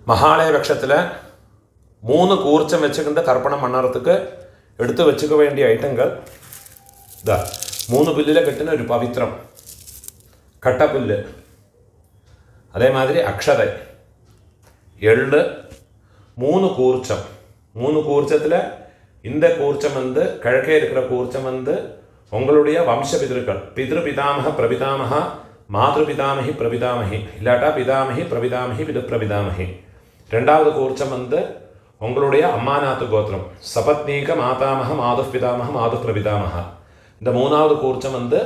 மகாலய பட்சத்தில் 3 கூர்ச்சம் வச்சுக்கிட்டு தர்ப்பணம் பண்ணுறதுக்கு எடுத்து வச்சுக்க வேண்டிய ஐட்டங்கள் ഇതാ 3 പുല്ലിലെ കെട്ടുന്ന ഒരു പവിത്രം, കട്ടപ്പുല്ല്, അതേമാതിരി അക്ഷത, എള്ള്, 3 കൂർച്ചം. 3 കൂർച്ചத்தில் இந்த கூர்ச்சம் வந்து கிழக்கே இருக்கிற கூர்ச்சம் வந்து உங்களுடைய வம்ச பிதர்கள், பிதிரு பிதாமக பிரபிதாமக, மாதృ பிதாமகி பிரபிதாமகி, இல்லாட்டா பிதாமகி பிரபிதாமகி பிது பிரபிதாமகி. 2வது கூர்ச்சம் வந்து உங்களுடைய அம்மாநாத்து கோத்திரம், சபத்னீக மாதாமக மாது பிதாமக மாது பிரபிதாமக. இந்த 3வது கூர்ச்சம் வந்து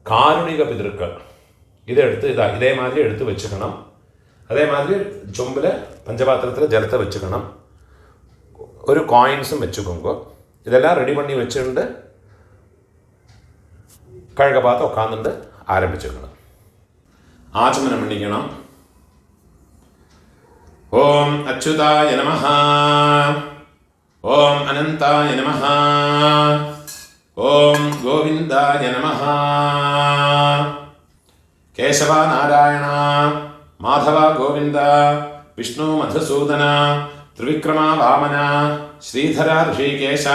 காருணிக பிதர்கள். இதை எடுத்து இதே மாதிரி எடுத்து வச்சுக்கணும். அதே மாதிரி சொம்பில் பஞ்சபாத்திரத்தில் ஜலத்தை வச்சுக்கணும். ஒரு காயின்ஸும் வச்சுக்கோங்க. இதெல்லாம் ரெடி பண்ணி வச்சுட்டு கழக பார்த்து உட்காந்துட்டு ஆரம்பிச்சுக்கணும். ஆச்சமனம் பண்ணிக்கணும். ஓம் அச்சுதாய நமஹ, ஓம் அனந்தாய நமஹ, ஓம் கோவிந்தாய நமஹ. கேசவ நாராயண மாதவ கோவிந்த விஷ்ணு மதுசூதன த்ரிவிக்ரமா வாமன ஸ்ரீதர ரிஷிகேஷ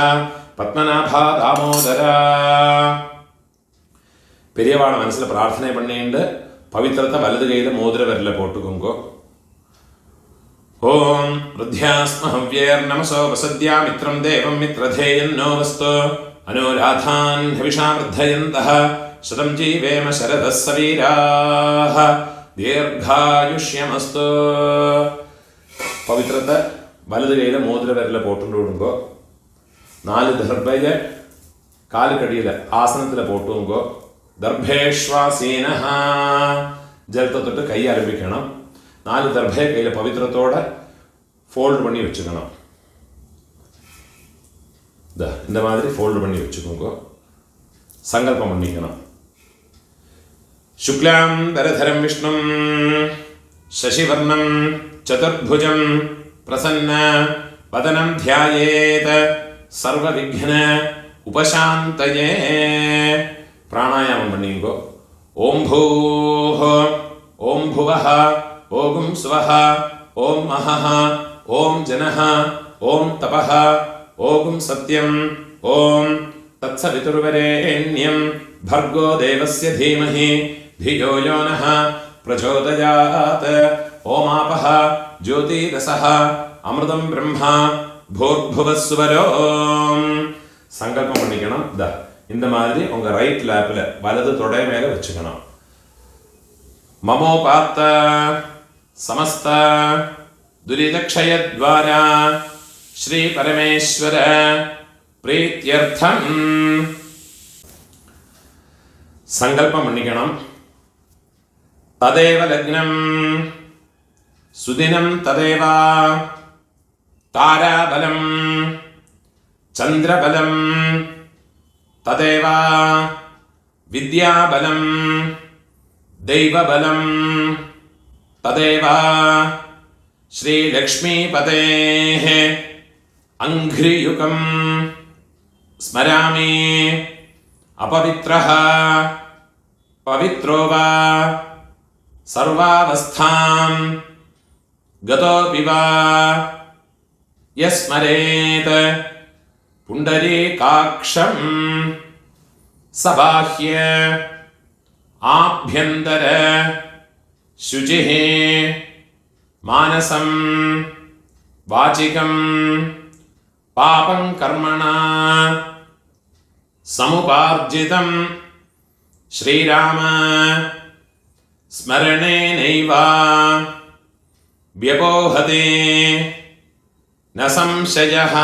பத்மநாபா தாமோதர. பெரியவாள மனசில் பிரார்த்தனை பண்ணிட்டு பவித்திரத்தை வலது கையில் மோதிர விரலில் போட்டுக்கோங்க. ஓம் ருத்யாஸ்மஹவ்யேர் நமசோ வசத்யா மித்ரம் தேவம் மித்ரதேயன்னோ வஸ்து அனுராதான் ஹவிஷா வர்தயந்தः சதம் ஜீவேம சரதः சவீராः தீர்காயுஷ்யமஸ்து. பவித்திரத்தை வலது கையில் மோதிர விரலில் போட்டுட்டு விடுங்கோ. 4 தர்பையை காலுக்கடியில் ஆசனத்தில் போட்டுங்கோ. தர்பேஷ்வாசீனஹ, ஜலத்தை தொட்டு கை ஆரம்பிக்கணும். 4 தர்பையை கையில் பவித்திரத்தோட ஃபோல்டு பண்ணி வச்சுக்கணும். இந்த மாதிரி ஃபோல்டு பண்ணி வச்சுக்கோங்க. சங்கல்பம் பண்ணிக்கணும். சுக்லாம் தரதரம் விஷ்ணும் சசிவர்ணம் சதுர்புஜம் பிரசன்ன வதனம் தியாயேத் சர்வ விக்ன உபசாந்தயே. பிராணாயாமம் பண்ணிங்கோ. ஓம் பூஹ, ஓம் புவஹ, ஓம் சுவஹ, ஓம் மஹஹ, ஓம் ஜனஹ, ஓம் தபஹ, ஓம் சத்யம், ஓம் தத்சவிதுர்வரேண்யம் भर्गो देवस्य धीमहि धियो यो नः प्रचोदयात्. ओमापः ज्योतिरसः अमृतं ब्रह्मा भूर्भुवस्वरो. சங்கல்பம் பண்ணிக்கணும். இந்த மாதிரி உங்க ரைட் லேப்ல வலது தொடை மேல வச்சுக்கணும். மமோபாத்த சமஸ்த துரிதக்ஷயத்வாரா ஸ்ரீ பரமேஸ்வர பிரீத்யர்த்தம் சங்கல்பம் பண்ணிக்கணும். ததேவ லக்னம் சுதினம் ததேவ தாராபலம் சந்திரபலம் ததேவ வித்யாபலம் தெய்வபலம் ததேவ ஸ்ரீலக்ஷ்மீபதேः அங்க்ரியுகம் ஸ்மராமி. अपवित्रः पवित्रो वा सर्वावस्थां गतोऽपि वा यस्मरेत् पुण्डरीकाक्षं सबाह्य आभ्यन्तर शुचिः मानसं वाचिकं पापं कर्मणा समुपार्जितं श्रीराम स्मरणेनैव व्यपोहते न संशयः.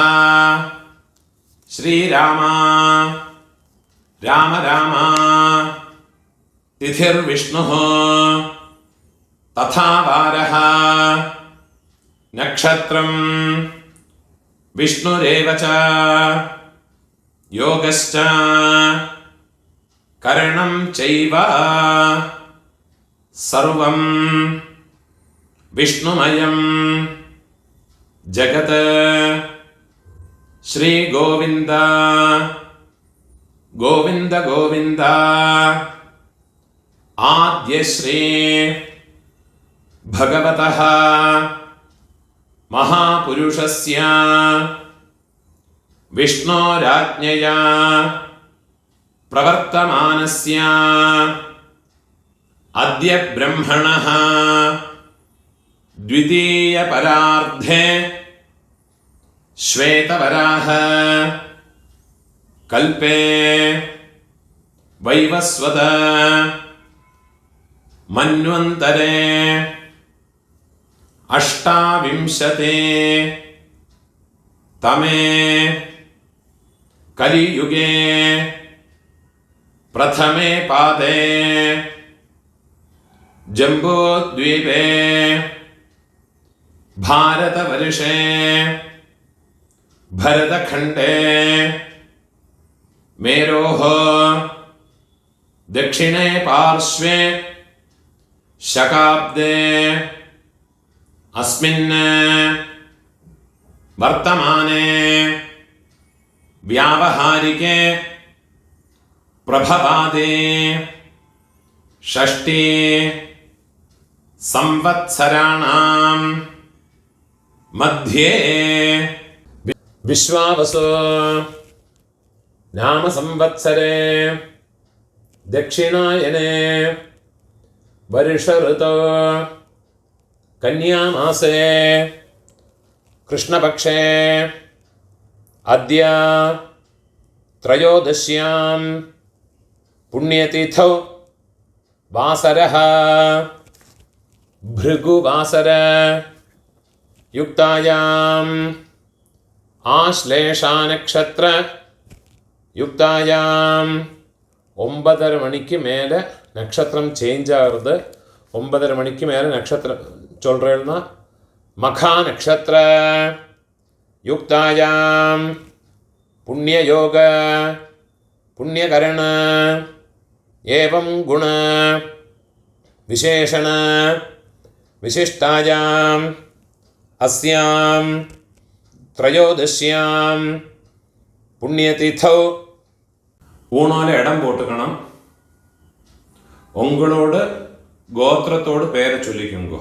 श्रीराम राम राम तिथिर्विष्णुः तथा वारः नक्षत्रं विष्णुरेव च योगश्च करणं चैव सर्वं विष्णुमयं जगत्. श्री गोविंद गोविंद गोविंद आद्य श्री भगवतः महापुरुषस्य विष्णोराज्ञया प्रवर्तमानस्य अद्य ब्रह्मणः द्वितीयपरार्धे श्वेतवराह कल्पे वैवस्वत मन्वन्तरे अष्टाविंशते तमे कलियुगे प्रथमे पादे जम्बूद्वीपे भारतवर्षे भरतखण्डे मेरोः दक्षिणे पार्श्वे शकाब्दे अस्मिन् वर्तमाने व्यावहारिके प्रभवादे षष्ठी संवत्सराणां मध्ये विश्वावसु नाम संवत्सरे दक्षिणायने वर्ष ऋतौ कन्यामासे कृष्णपक्षे अद्य त्रयोदश्यां पुण्यतिथौ वासरः भृगुवासर युक्तायाम् आश्लेषानक्षत्र युक्तायाम् 9:30 மணிக்கு மேலே நட்சத்திரம் சேஞ்ச் ஆகுறது. 9:30 மணிக்கு மேலே நட்சத்திரம் சொல்கிறேன்னா மகா நட்சத்திர யுக்தாயாம் புண்ணியயோக புண்ணியகரண ஏவம் குண விசேஷண விசிஷ்டாயாம் அஸ்யாம் ത്രയോദശ്യാം புண்ணியதிഥௌ ஊனால இடம் போட்டுக்கணும். உங்களோட கோத்திரத்தோடு பேரை சொல்லிக்குங்க.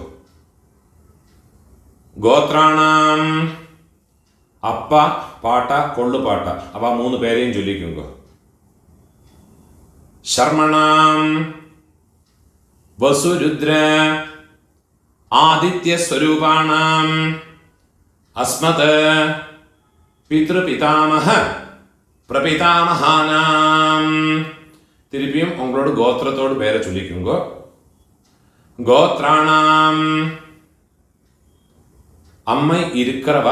ഗോത്രാണാം അപ്പ പാട്ട കൊള്ളുപാട്ട അവ 3 പേരെയും ചൊല്ലിക്കുങ്ക. ശർമ്മണാം വസുരുദ്ര ആദിത്യ സ്വരൂപാണാം അസ്മത് പിതൃപിതാമഹ പ്രപിതാമഹാനാം. തിരുപ്പിയും ഉങ്ങളോട് ഗോത്രത്തോട് പേരെ ചൊല്ലിക്കുങ്ക. ഗോത്രാണാം அம்மை இருக்கிறவ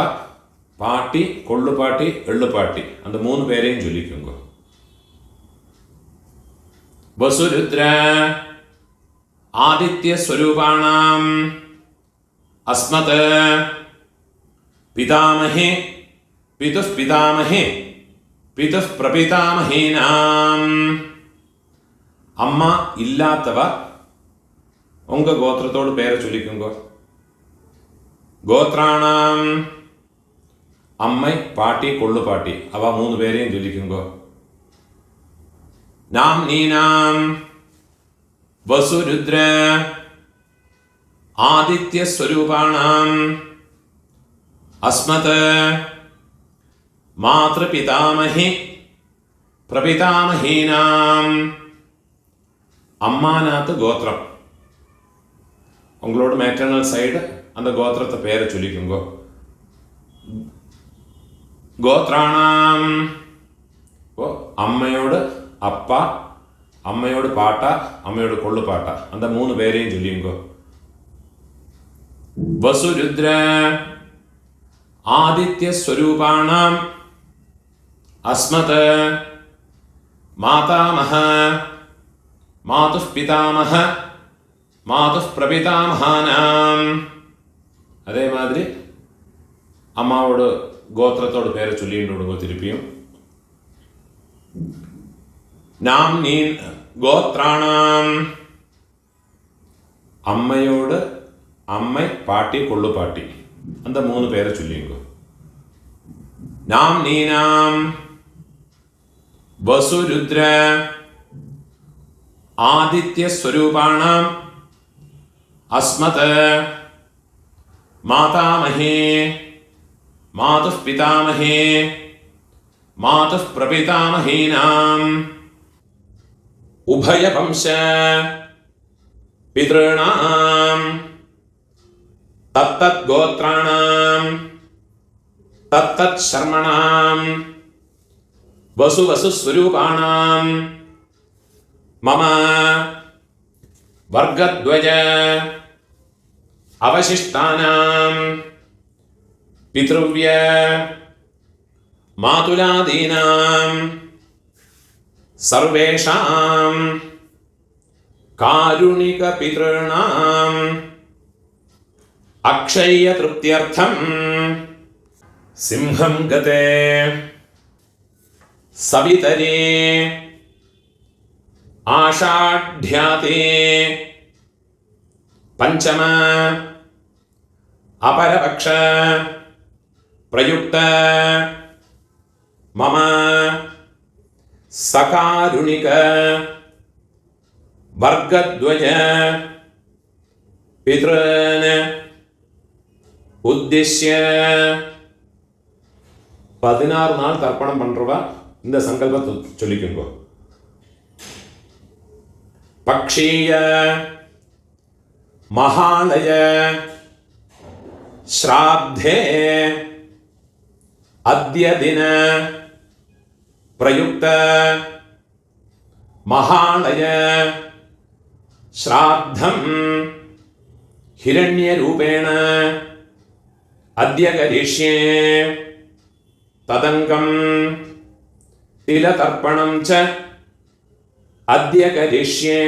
பாட்டி கொள்ளுப்பாட்டி எள்ளுப்பாட்டி அந்த 3 பேரையும் சொல்லிக்குங்க. வசுருத்ர ஆதித்ய ஸ்வரூபாணாம் அஸ்மத் பிதாமஹே பிதுஸ் பிதாமஹே பிதுஸ் பிரபிதாமஹீனாம். அம்மா இல்லாதவ உங்க கோத்திரத்தோடு பேரை சொல்லிக்குங்க. ഗോത്രാണാം അമ്മൈ പാട്ടി കൊള്ളുപാട്ടി അവ 3 പേരെയും ചൊല്ലിക്കുങ്കോ. നാം നീനാം വസുരുദ്ര ആദിത്യ സ്വരൂപാണാം അസ്മത് മാതൃപിതാമഹി പ്രപിതാമഹീനാം. അമ്മാനാത്ത് ഗോത്രം ഉങ്ങളോട് മേറ്റർണൽ സൈഡ് அந்த கோத்திரத்தை பேரை சொல்லிக்குங்கோ. கோத்ராணாம் അമ്മയോട് അപ്പ അമ്മയോട് പാട്ട അമ്മയോട് കൊള്ളുപാട്ട அந்த 3 പേരെയും ചൊല്ലിയുങ്കോ. വസുരുദ്ര ആദിത്യ സ്വരൂപാണാം അസ്മത് മാതാമഹ മാതുഃ പിതാമഹ മാതുഃ പ്രപിതാമഹാനാം. அதே மாதிரி அம்மாவோட கோத்திரத்தோட பேரை சொல்லிட்டு விடுங்க. திருப்பியும் நாம் நீ கோத்ராணாம் அம்மையோட அம்மை பாட்டி கொள்ளுப்பாட்டி அந்த 3 பேரை சொல்லிங்க. நாம் நீனாம் வசுருத்ர ஆதித்ய ஸ்வரூபாணாம் அஸ்மத் मातामहे मातुः पितामहे मातुः प्रपितामहीनाम् उभयवंश पितॄणाम् तत्तद्गोत्राणाम् तत्तत्शर्मणाम् वसुवसुस्वरूपाणाम् मम वर्गद्वय अवशिष्टानाम् पितृव्य मातुलादीनाम् सर्वेषाम् कारुणिकपितॄणाम् अक्षय्यतृप्त्यर्थम् सिंहं गते सवितरे आषाढ्याते पंचम अपरपक्ष प्रयुक्त मम सकारुणिक वर्गद्वय पितॄन् उद्दिश्य 16 நாள் தர்ப்பணம் பண்றவா இந்த சங்கல்பத்தை சொல்லிக்குங்க. पक्षीय महालय श्राद्धे अद्य दिन प्रयुक्त महालय श्राद्धं हिरण्यरूपेण अद्य करिष्ये तदंगं तिलतर्पणं च अद्य करिष्ये.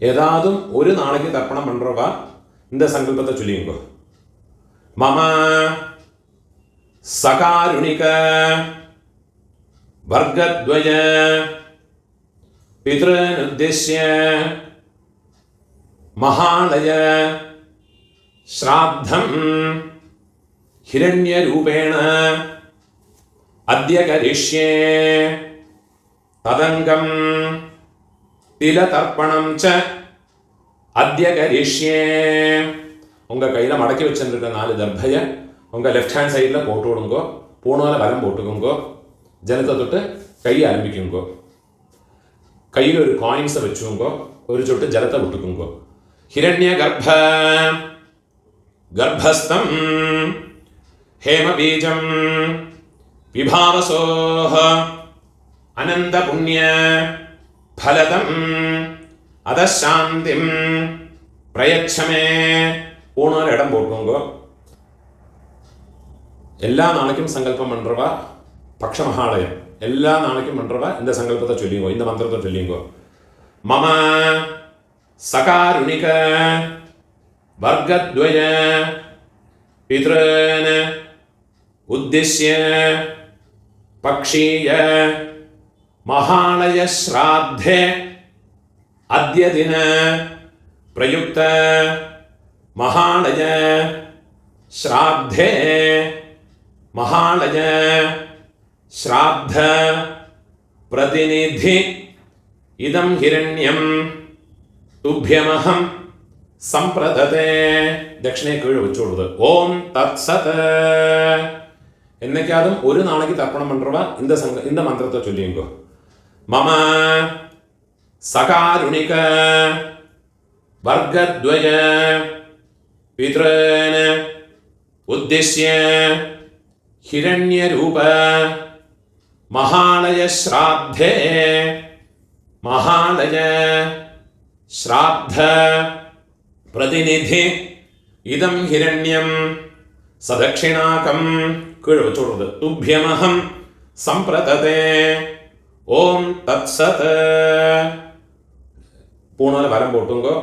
ஏதாதும் ஒரு நாளைக்கு தர்ப்பணம் பண்றவா இந்த சங்கல்பத்தை சொல்லிங்க. மம சகாருணிக வர்கத்வய பித்ருன் உத்திஷ்ய மகாலய ஸ்ராத்தம் हिरण्यरूपेण अद्य करिष्ये तदंगं तिलतर्पणं च अद्य करिष्ये. உங்க கையில மடக்கி வச்சிருக்க 4 தர்பைய உங்க லெஃப்ட் ஹேண்ட் சைடுல போட்டு விடுங்க. பூணால வலம் போட்டுக்குங்க. ஜலத்தை தொட்டு கையை ஆரம்பிக்குங்க. கையில ஒரு காயின்ஸை வச்சுங்க. ஒரு சொட்டு ஜலத்தை விட்டுக்குங்க. हिरण्य गर्भ गर्भस्थं हेम बीजं विभावसोः अनंत पुण्य फलदं अदशांतिं प्रयच्छमे. पूर्णोर इडम पोट्टुंगो. எல்லா நாளைக்கும் சங்கல்பம் பண்றவா பக்ஷ மகாலயம் எல்லா நாளைக்கும் பண்றவா இந்த சங்கல்பத்தை சொல்லிங்கோ. இந்த மந்திரத்தை சொல்லிங்கோ. மம சகாருணிக वर्गद्वय पितॄन् उद्दिश्य पक्षीय महालय श्राद्धे अद्य दिन प्रयुक्त महालय श्राद्धे महालय श्राद्ध प्रतिनिधि इदं हिरण्यं तुभ्यमहं संप्रदते. दक्षिणे कीழ വെച്ചു കൊടുത്തു. ഓം തത്സത്. എന്നേക്കാതും ഒരു നാளைக்கு തർപ്പണം പண்றவா இந்த മന്ത്രത്തെ ചൊല്ലിങ്കോ. മമ സകാരുണിക വർഗദ്വയ പിതॄൻ ഉദ്ദിശ്യ हिरण्यरूप महालय श्राद्धे महालय श्राद्ध प्रतिनिधि इदं हिरण्यं सदक्षिणाकं कीழ വെച്ചു കൊടുത്തു. तुभ्यमहं संप्रदते. ओम तत्सत्. பூணால வலம் போட்டுங்கோ.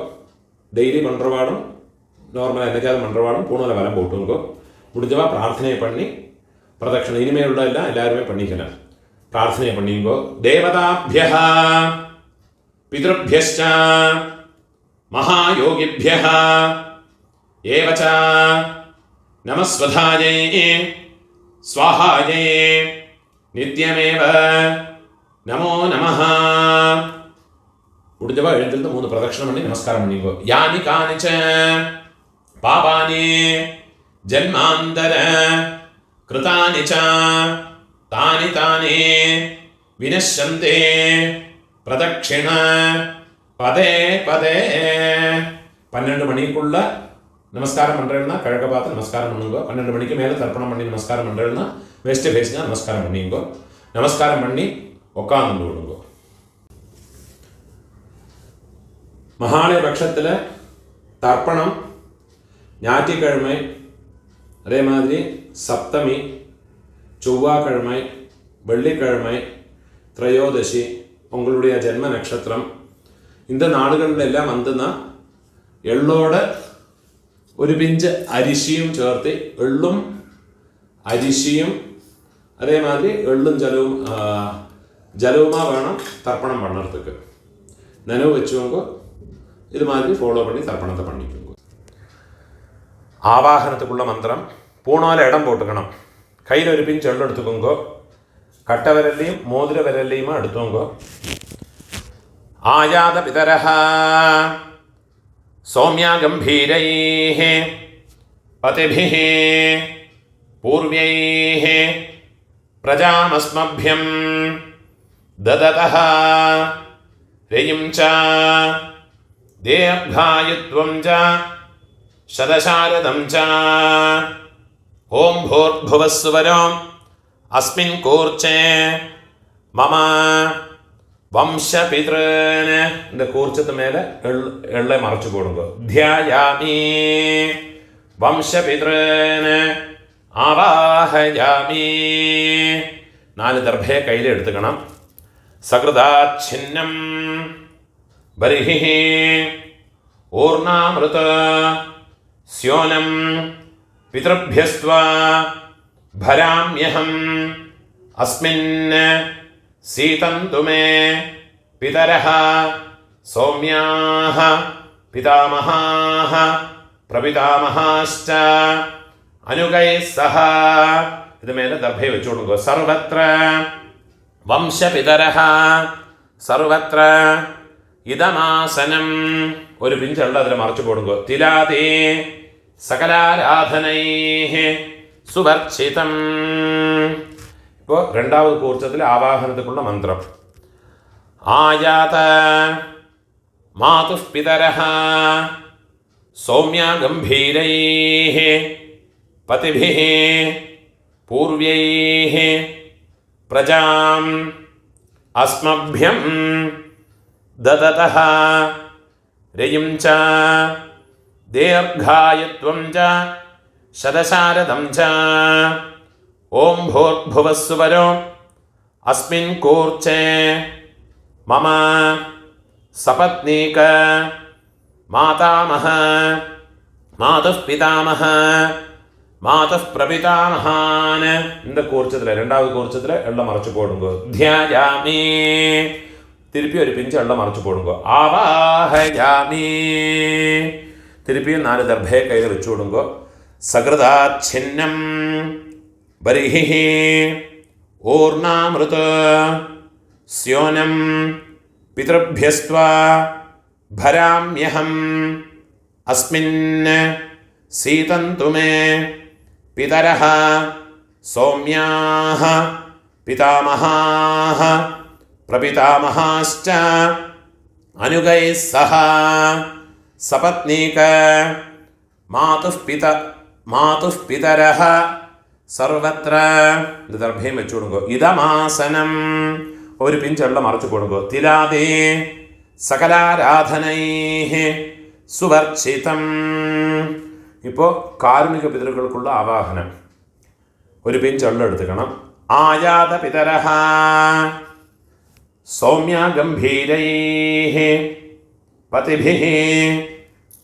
டெய்லி பண்றவாடும் நார்மலா என்னைக்காவது பண்றவாடும் பூணால வலம் போட்டுங்கோ. முடிஞ்சவா பிரார்த்தனை பண்ணி பிரதட்சணை இனிமேல் உள்ள எல்லாம் எல்லாருமே பண்ணிக்கலாம். பிரார்த்தனை பண்ணிங்கோ. தேவதாभ्यः पितृभ्यश्च महायोगिभ्यः एव च नमस्वधायै स्वाहायै नित्यमेव नमो नमः. முடிஞ்சவா எழுந்திருந்து 3 பிரதட்சணம் பண்ணி நமஸ்காரம் பண்ணிங்கோ. யானி கானிச்ச പാപാനി ജന്മാന്തര കൃതാനി ച താനി താനി വിനശ്യന്തി പ്രദക്ഷിണ പദേ പദേ. 12 மணிக்குள்ள நமஸ்காரம் பண்றேன்னா கிழக்க பார்த்து நமஸ்காரம் பண்ணுங்க. 12 மணிக்கு மேலே தர்ப்பணம் பண்ணி நமஸ்காரம் பண்றேன்னா வெஸ்ட் ஃபேஸ்னா நமஸ்காரம் பண்ணிங்க. நமஸ்காரம் பண்ணி உட்காந்து விடுங்க. மகாலய பட்சத்தில் தர்ப்பணம் ஞாயிற்றுக்கிழமை, அதே மாதிரி சப்தமி, செவ்வாய்க்கிழமை, வெள்ளிக்கிழமை, திரையோதசி, உங்களுடைய ஜென்ம நட்சத்திரம், இந்த നാളുകളിലെല്ലാം വന്നുന്ന എള്ളോട് ഒരു പിഞ്ച് അരിശിയും ചേർത്ത്, എള്ളും അരിശിയും അതേമാതിരി എള്ളും ജലവുമാ വേണം தர்ப்பணம் பண்ணுறதுக்கு. நினைவு வச்சுக்கோங்க. இது மாதிரி ஃபாலோ பண்ணி தர்ப்பணத்தை பண்ணிக்கோங்க. ஆவாகனத்துக்குள்ள மந்திரம் பூணால இடம் போட்டுக்கணும். கையில் ஒரு பிஞ்சு எள்ளு எடுத்துக்கோங்க. கட்ட விரல்லையும் மோதிர விரல்லையுமா எடுத்துக்கோங்க. ஆயாத பிதரஹ சௌமியா கம்பீரைஹ பதிபிஹ பூர்வைஹ பிரஜாமஸ்மभ्यं ददतः रयिं च दीर्घायुत्वं च शतशारदं च ओं भूर्भुवः स्वरो अस्मिन् कूर्चे मम വംശപിതൃന്. இந்த കൂർച്ചത്ത് മേലെ എള്ളെ മറച്ചു കൊടുക്കുക. ധ്യായാമി വംശപിതൃന് ആവാഹയാമി. 4 ദർഭയെ കയ്യിലെടുത്തുക്കണം. സകൃതാച്ഛിന്നം ബർഹിഃ ഊർണാമൃത സ്യോനം പിതൃഭ്യസ്ത്വാ ഭരാമ്യഹം അസ്മിൻ സീതന്തു മേ പിതരഃ സൗമ്യാഃ പിതാമഹാഃ പ്രപിതാമഹാശ്ച അനുഗൈഃ സഹ. ഇത് മേലെ ദർഭയെ വെച്ചു കൊടുക്കുക. സർവത്ര വംശപിതരഃ സർവത്ര ഇദമാസനം. ഒരു പിഞ്ചുള്ള അതിൽ മറച്ചു കൊടുക്കുക. തിലാതേ സകലാരാധനൈഃ സുവർച്ചിതം. ഇപ്പോൾ രണ്ടാമത് കൂർച്ചത്തിൽ ആവാഹനത്തിലുള്ള മന്ത്രം. ആയാത മാതുഃ പിതരഃ സൗമ്യ ഗംഭീരൈഃ പതിഭിഃ പൂർവ്യൈഃ പ്രജാം അസ്മഭ്യം ദദതഃ രയിം ച ദീർഘായുത്വം ച ശതശാരദം ച ഓം ഭൂർഭുവഃ സ്വരോ അസ്മിൻ കൂർച്ചേ മമ സപത്നീക മാതാമഹ മാതുഃ പിതാമഹ മാതുഃ പ്രപിതാമഹാൻ. இந்த കൂർച്ചത്തിൽ രണ്ടാമത് കൂർച്ചത്തിൽ എള്ള മറച്ചു പോടുങ്ക. ധ്യായാമി. തിരുപ്പി ഒരു പിഞ്ച് എള്ള മറച്ചു പോടുങ്ക. ആവാഹയാമി. തിരുപ്പിയും 4 ദർഭയെ കയ്യിൽ വെച്ചു കൊടുങ്ക. സകൃതാച്ഛിന്നം ബർഹിഃ ഊർണാമൃത സ്യോനം പിതൃഭ്യസ്ത്വാ ഭരാമ്യഹം അസ്മിൻ സീതന്തു മേ പിതരഃ സൗമ്യാഃ പിതാമഹാഃ പ്രപിതാമഹാശ്ച അനുഗൈഃ സഹ. സപത്നീക മാതുഃ പിതരഃ സർവത്ര. ഇത് ദർഭയും വെച്ചു കൊടുക്കുക. ഇദമാസനം. ഒരു പിഞ്ചെള്ള മറച്ചു കൊടുക്കുക. തിലാതേ സകലാരാധനൈഃ സുവർച്ചിതം. ഇപ്പോൾ കാരുണിക പിതൃക്കൾക്കുള്ള ആവാഹനം. ഒരു പിഞ്ചെള്ള എടുത്തുക്കണം. ആയാത പിതരഃ സൗമ്യ ഗംഭീരൈഃ പതിഭിഃ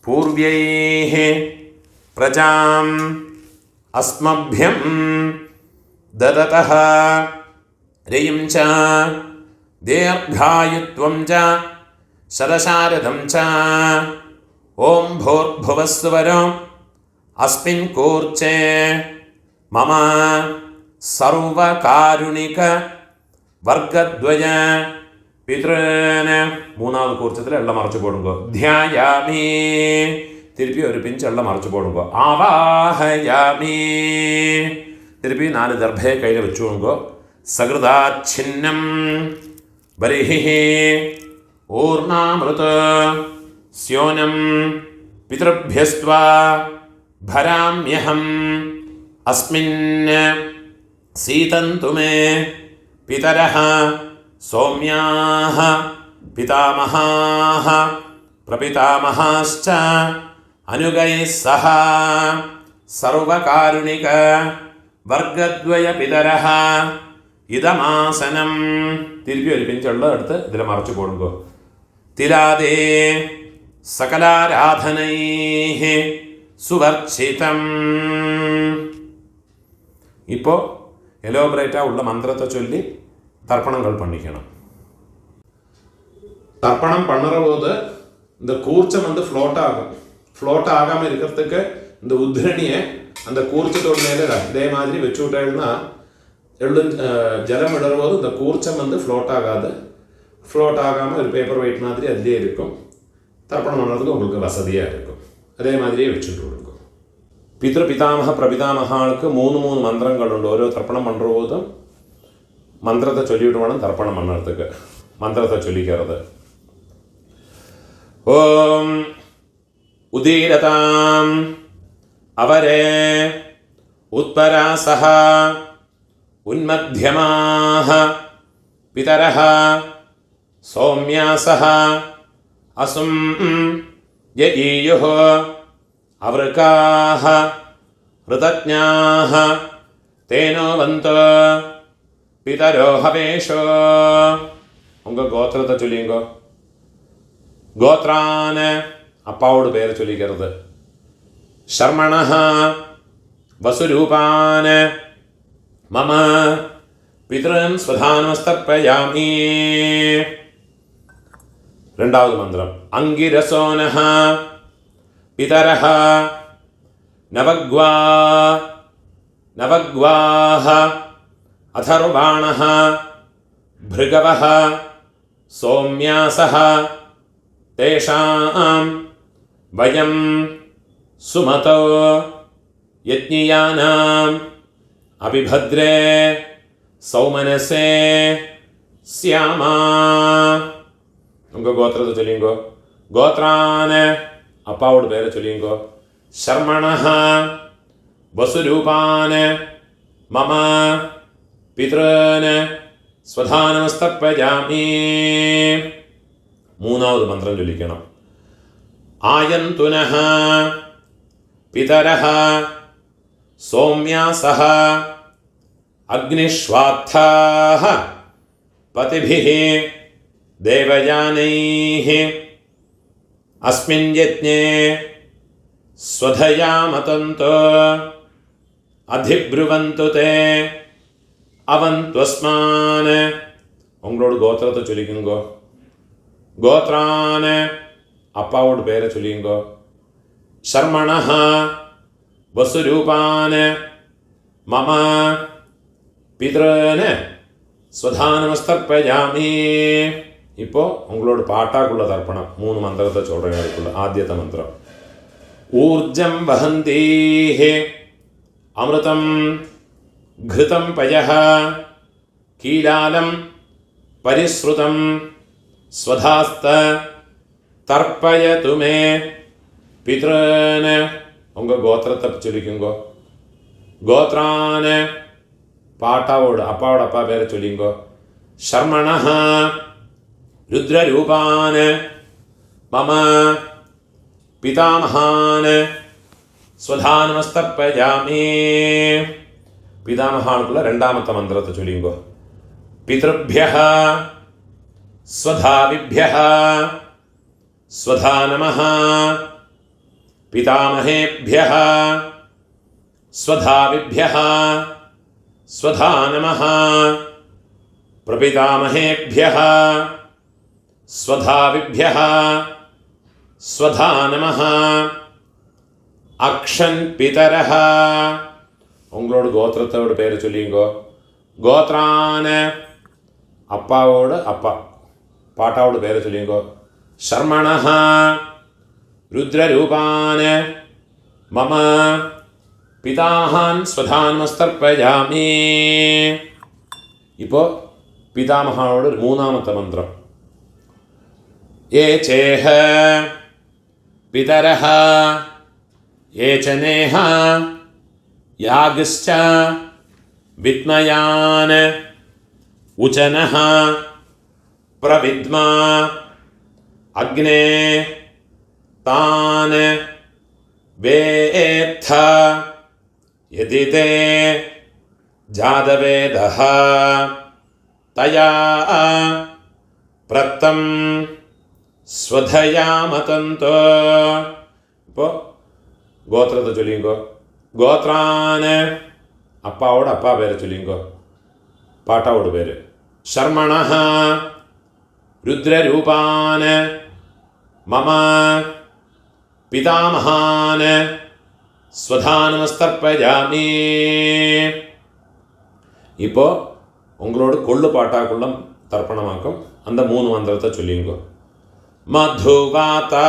പൂർവ്യൈഃ പ്രജാം അസ്മഭ്യം ദദതഃ രയിം ച ദീർഘായുത്വം ച ശതശാരദം ച ഓം ഭൂർഭുവഃ സ്വരോ അസ്മിൻ കൂർച്ചേ മമ സർവകാരുണിക വർഗദ്വയ പിതൃന്. മൂന്നാമത് കൂർച്ചത്തിൽ എള്ള മറച്ചു പോടുക. ധ്യായാമി. திருப்பி ஒரு பிஞ்ச் எல்லாம் மறைச்சு போடுங்கோ. ஆவாஹயாமி. திருப்பி 4 தர்பையை கையில் வச்சுக்கோங்கோ. சகிருதாச்சின்னம் பரிஹி ஊர்ணாமிருத ஸ்யோனம் பிதృभ्यस्त्वा भराम्यहम् अस्मिन् सीतन्तु मे पितरः सौम्याः पितामहाः प्रपितामहाश्च अनुगैः सह सर्वकारुणिक वर्गद्वय पितरः इदमासनम्. திருப்பி ஒரு பிஞ்செல்லாம் எடுத்து இதில் மறைச்சு போடுங்கோ. திலாதே சகலாராதனைः சுவர்ச்சிதம். இப்போ எலோபரேட்டாக உள்ள மந்திரத்தை சொல்லி தர்ப்பணங்கள் பண்ணிக்கணும். தர்ப்பணம் பண்ணுற போது இந்த கூர்ச்சம் வந்து ஃப்ளோட் ஆகும். ஃப்ளோட் ஆகாமல் இருக்கிறதுக்கு இந்த உத்ரணியை அந்த கூர்ச்சத்தோட மேலே இதே மாதிரி வச்சு விட்டேன்னா ஜலம் விடும்போது இந்த கூர்ச்சம் வந்து ஃப்ளோட் ஆகாது. ஃப்ளோட் ஆகாமல் ஒரு பேப்பர் வெயிட் மாதிரி அதிலே இருக்கும். தர்ப்பணம் பண்ணுறதுக்கு உங்களுக்கு வசதியாக இருக்கும். அதே மாதிரியே வச்சுட்டு கொடுக்கும். பிதாமக பிரபிதாமகாளுக்கு 3 மந்திரங்கள் உண்டு. ஓரோ தர்ப்பணம் பண்ணுற போதும் மந்திரத்தை சொல்லிவிட்டு வேணும் தர்ப்பணம் பண்ணுறதுக்கு. மந்திரத்தை சொல்லிக்கிறது. ஓம் உதீரதாம் அவரே உத்பராசஹ உன்மத்யமாஹ பிதரஹ சௌம்யாசஹ அசும் யஈயுஹ அவருக்காஹ ருதஜ்ஞாஹ தேனோ வந்தோ பிதரோ ஹவேஷோ. உங்கள் கோத்திரத்தை சொல்லிங்கோ. கோத்ரான அப்பாவோட பேரை சொல்லிக்கிறது. ஷர்மணஹ வசுரூபான மம பித்ருன் ஸ்வதானமஸ்தர்ப்பயாமி. 2வது மந்திரம் அங்கிரசோனஹ பிதரஹ நவக்வாஹ அதர்வாணஹ भृगवः सौम्यासः तेषां वयं सुमतो यज्ञियानाम् अभिभद्रे सौमनसे स्यामा. उंगा गोत्रத்தை சொல்லுங்க. கோத்ரான அப்பாவோட பேரை சொல்லுங்க. शर्मणः वसुरूपान मम पितॄन् स्वधानमस्तर्पयामि. 3வது மந்திரம் சொல்லிக்கணும். ஆயந்துனஹ பிதரஹ சௌம்யாசஹ அக்னிஷ்வாத்தாஹ பதிபிஹ தேவயானைஹ அஸ்மின் யஜ்ஞே ஸ்வதயா மதந்தோ அதிப்ருவந்து தே அவந்த்வஸ்மான். உங்களோட கோத்திரத்தை சொல்லிக்குங்கோ. கோத்ரான அப்பாவோட பேரை சொல்லிங்கோ. ஷர்மணஹ வசுரூபான மம பித்ருன் ஸ்வதானமஸ்தர்ப்பயாமி. இப்போ உங்களோட பாட்டாக்குள்ள தர்ப்பணம் 3 மந்திரத்தை சொல்கிறேன். அதுக்குள்ள ஆத்தியத்த மந்திரம் ஊர்ஜம் வஹந்தீஹ அமிர்தம் घृतं पयः कीलालं परिश्रुतं स्वधास्त तर्पयतु मे पितॄन्. उंगा गोत्रத்தை சொல்லிக்குங்கோ. கோத்ரான் பாட்டாவோட அப்பாவோட அப்பா பேரை சொல்லிங்கோ. शर्मणः रुद्ररूपान् मम पितामहान् स्वधानमस्तर्पयामि. பிதாமகானுக்குள்ள 2வது மந்திரத்தை சொல்லிங்கோ. பித்ருभ्यः स्वधाविभ्यः स्वधा नमः पितामहेभ्यः स्वधाविभ्यः स्वधा नमः प्रपितामहेभ्यः स्वधाविभ्यः स्वधा नमः अक्षन् पितरः. உங்களோட கோத்திரத்தோட பேரை சொல்லிங்கோ. கோத்ரான அப்பாவோட அப்பா பாட்டாவோட பேரை சொல்லிங்கோ. ஷர்மணஹ രുദ്രരൂപാൻ മമ പിതാമഹാൻ സ്വധാനമസ്തർപ്പയാമി. ഇപ്പോൾ പിതാമഹാനോട് മൂന്നാമത്തെ മന്ത്രം. യേ ചേഹ പിതരഃ യേ ച നേഹ യാഗശ്ച വിദ്മയാൻ ഉചനഃ പ്രവിദ്മ അഗ്നേ താൻ വേത്ഥ യദി തേ ജാതവേദഃ തയാ പ്രത്തം സ്വധയാമതന്തോ. ഇപ്പോൾ ഗോത്രത്തെ ചൊല്ലിങ്കോ. ഗോത്രാന് അപ്പാവോട് അപ്പാ പേര് ചൊല്ലിങ്കോ, പാട്ടാവോട് പേര്. ശർമ്മണഃ രുദ്രരൂപാന് മമ പിതാമഹാൻ സ്വധാനമസ്തർപ്പയാമി. இப்போ உங்களோட கொள்ளு பாட்டாக்குள்ள தர்ப்பணமாக்கும் அந்த 3 மந்திரத்தை சொல்லிங்கோ. மதுவாதா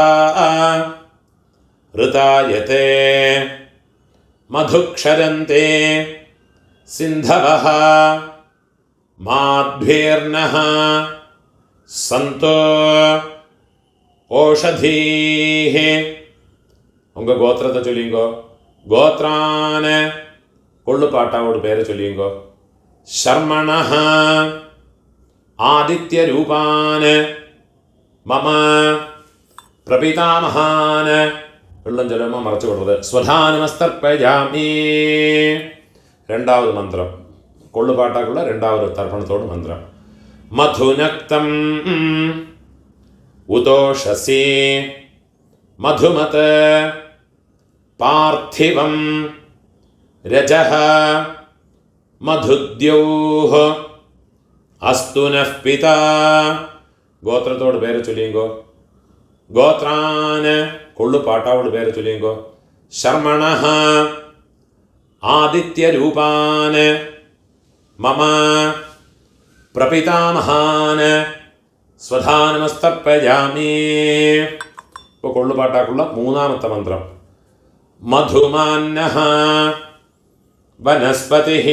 ऋतायते मधुक्षरन्ते सिन्धवः माध्वीर्नः सन्तो ओषधीः. உங்க கோத்திரத்தை சொல்லிங்கோ. கோத்ரான கொள்ளு பாட்டாவோட பேரை சொல்லிங்கோ. ശർമ്മണഃ ആദിത്യരൂപാൻ മമ പ്രപിതാമഹാൻ. വെള്ളം ചെല്ലുമ്പോൾ മറച്ചു കൊടുത്തത്. സ്വധാനമസ്തർപ്പയാമി. രണ്ടാമത് മന്ത്രം കൊള്ളുപാട്ടാക്കുള്ള രണ്ടാമത് തർപ്പണത്തോട് മന്ത്രം. മധുനക്തം ഉതോഷസി മധുമത് പാർത്ഥിവം രജഃ മധുദ്യൗഃ അസ്തു നഃ പിതാ. ഗോത്രത്തോട് പേര് ചൊല്ലിങ്കോ. ഗോത്രാന് കൊള്ളു പാട്ടാവോട് പേര് ചൊല്ലിങ്കോ. ശർമ്മണഃ ആദിത്യരൂപാന് മമ പ്രപിതാമഹാൻ സ്വധാനമസ്തർപ്പയാമി. ഇപ്പോൾ കൊള്ളുപാട്ടാക്കുള്ള മൂന്നാമത്തെ മന്ത്രം. മധുമാന്നഃ വനസ്പതിഃ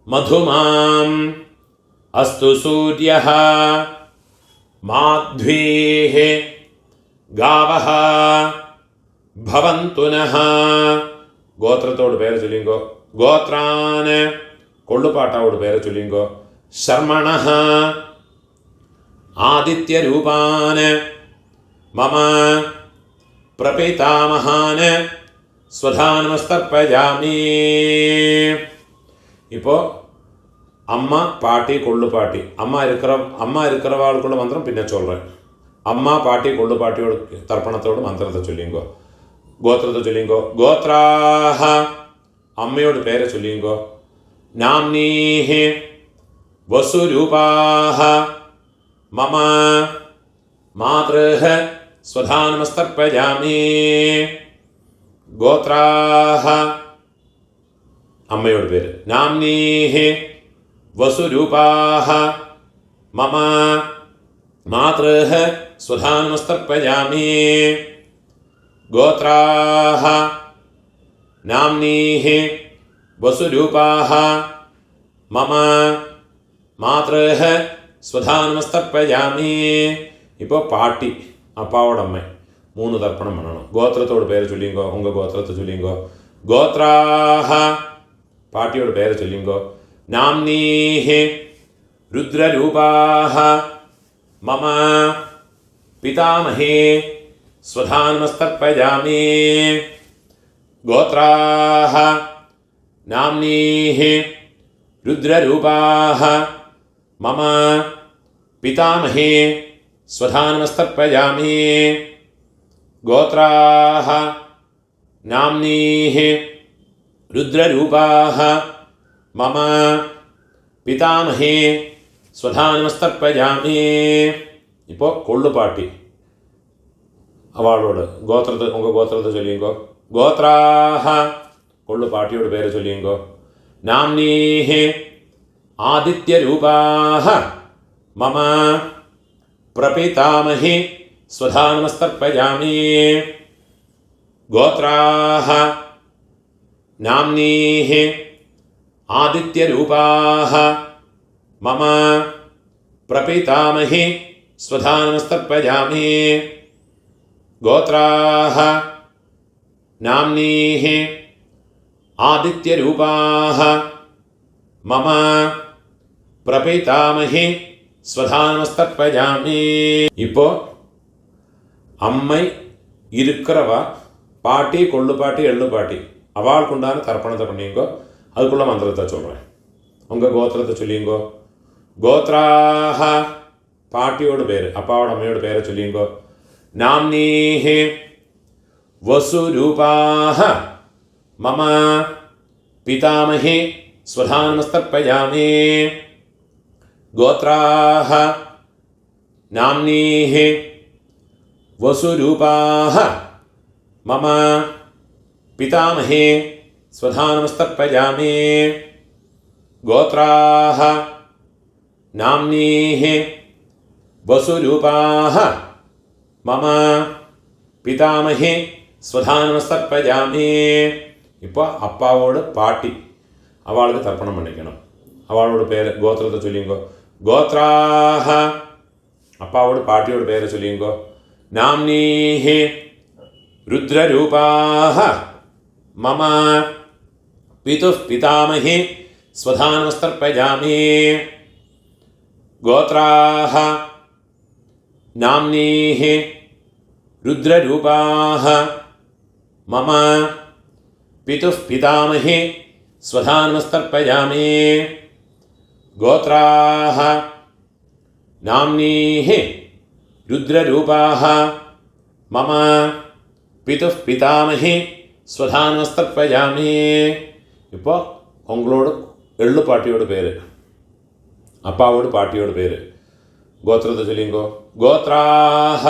മധുമാം അസ്തു സൂര്യഃ മാധ്വീഃ ഗാവഃ ഭവന്തു നഃ. ഗോത്രത്തോട് പേര് ചൊല്ലിങ്കോ. ഗോത്രാന് കൊള്ളുപാട്ടാവോട് പേര് ചൊല്ലിങ്കോ. ശർമ്മണഃ ആദിത്യരൂപാന് മമ പ്രപിതാമഹാൻ സ്വധാനമസ്തർപ്പയാമി. ഇപ്പോൾ അമ്മ പാട്ടി കൊള്ളുപാട്ടി. അമ്മ இருக்கிறவாளுக்குள்ள மந்திரம் പിന്നെ சொல்றேன். അമ്മ പാട്ടി കൊള്ളുപാട്ടിയോട് തർപ്പണത്തോട് മന്ത്രത്തെ ചൊല്ലിങ്കോ. ഗോത്രത്തെ ചൊല്ലിങ്കോ. ഗോത്രാഹ അമ്മയോട് പേരെ ചൊല്ലിങ്കോ. നാംനീഃ വസുരൂപാഹ മമ മാതൃഃ സ്വധാനമസ്തർപ്പയാമി. ഗോത്രാഹ അമ്മയോട് പേര്. നാംനീഃ വസുരൂപാഹ മമ മാതൃഃ സ്വധാനമസ്തർപ്പയാമി. ഗോത്രാഹ നാംനീഃ വസുരൂപാഹ മമ മാതൃഃ സ്വധാനമസ്തർപ്പയാമി. ഇപ്പോൾ പാട്ടി അപ്പാവോടമ്മ 3 തർപ്പണം വേണം. ഗോത്രത്തോട് പേര് ചൊല്ലിങ്കോ. ഉങ്ക ഗോത്രത്തെ ചൊല്ലിങ്കോ. ഗോത്രാഹ പാട്ടിയോട് പേര് ചൊല്ലിങ്കോ. നാംനീഃ രുദ്രരൂപാഹ മമ പിതാമഹേ സ്വധാനമസ്തർപ്പയാമി. ഗോത്രാഹ നാംനീഃ രുദ്രരൂപാഹ മമ പിതാമഹേ സ്വധാനമസ്തർപ്പയാമി. ഗോത്രാഹ നാംനീഃ രുദ്രരൂപാഹ മമ പിതാമഹേ സ്വധാനമസ്തർപ്പയാമി. ഇപ്പോൾ കൊള്ളുപാട്ടി അവളോട് ഗോത്രത്തെ ചൊല്ലിങ്കോ. ഗോത്രാഹ കൊള്ളുപാട്ടിയോട് പേര് ചൊല്ലിങ്കോ. നാംനീഃ ആദിത്യരൂപാഹ മമ പ്രപിതാമഹേ स्वधा नमस्तर्पयामि गोत्राः नाम्नीः आदित्यरूपाः मम प्रपितामही स्वधा नमस्तर्पयामि गोत्राः नाम्नीः आदित्यरूपाः मम प्रपितामही स्वधा नमस्तर्पयामि இப்போ அம்மை இருக்கிறவ பாட்டி கொள்ளு பாட்டி எள்ளு பாட்டி அவளுக்கு உண்டான தர்ப்பணத்தை பண்ணிங்கோ. அதுக்குள்ள மந்திரத்தை சொல்கிறேன். உங்கள் கோத்திரத்தை சொல்லிங்கோ. கோத்ராஹ பாட்டியோட பேர், அப்பாவோட அம்மையோட பேரை சொல்லிங்கோ. நாம்னீஹி வசுரூபாஹ மம பிதாமஹி ஸ்வதா நமஸ்தர்ப்பயாமி கோத்ராஹ நாம்னீஹி वसुरूपाः मम पितामहे स्वधा नमस्तर्पयामि गोत्राः नाम्नीः वसुरूपाः मम पितामहे स्वधा नमस्तर्पयामि இப்போ அப்பாவோட பாட்டி அவளுக்கு தர்ப்பணம் பண்ணிக்கணும். அவளோட பேர் கோத்திரத்தை சொல்லிங்கோ. கோத்ராஹ அப்பாவோட பாட்டியோட பேரை சொல்லிங்கோ. नाम्नीः रुद्ररूपाः मम पितुः पितामही स्वधा नमस्तर्पयामि गोत्राः नाम्नीः रुद्ररूपाः मम पितुः पितामही स्वधा नमस्तर्पयामि गोत्राः नाम्नीः रुद्ररूपाः मम पितुः पितामही स्वधा नमस्तर्पयामि இப்போ உங்களோட எள்ளு பாட்டியோட பேர், அப்பாவோட பாட்டியோட பேர், கோத்திரத்தை சொல்லிங்கோ. கோத்ராஹ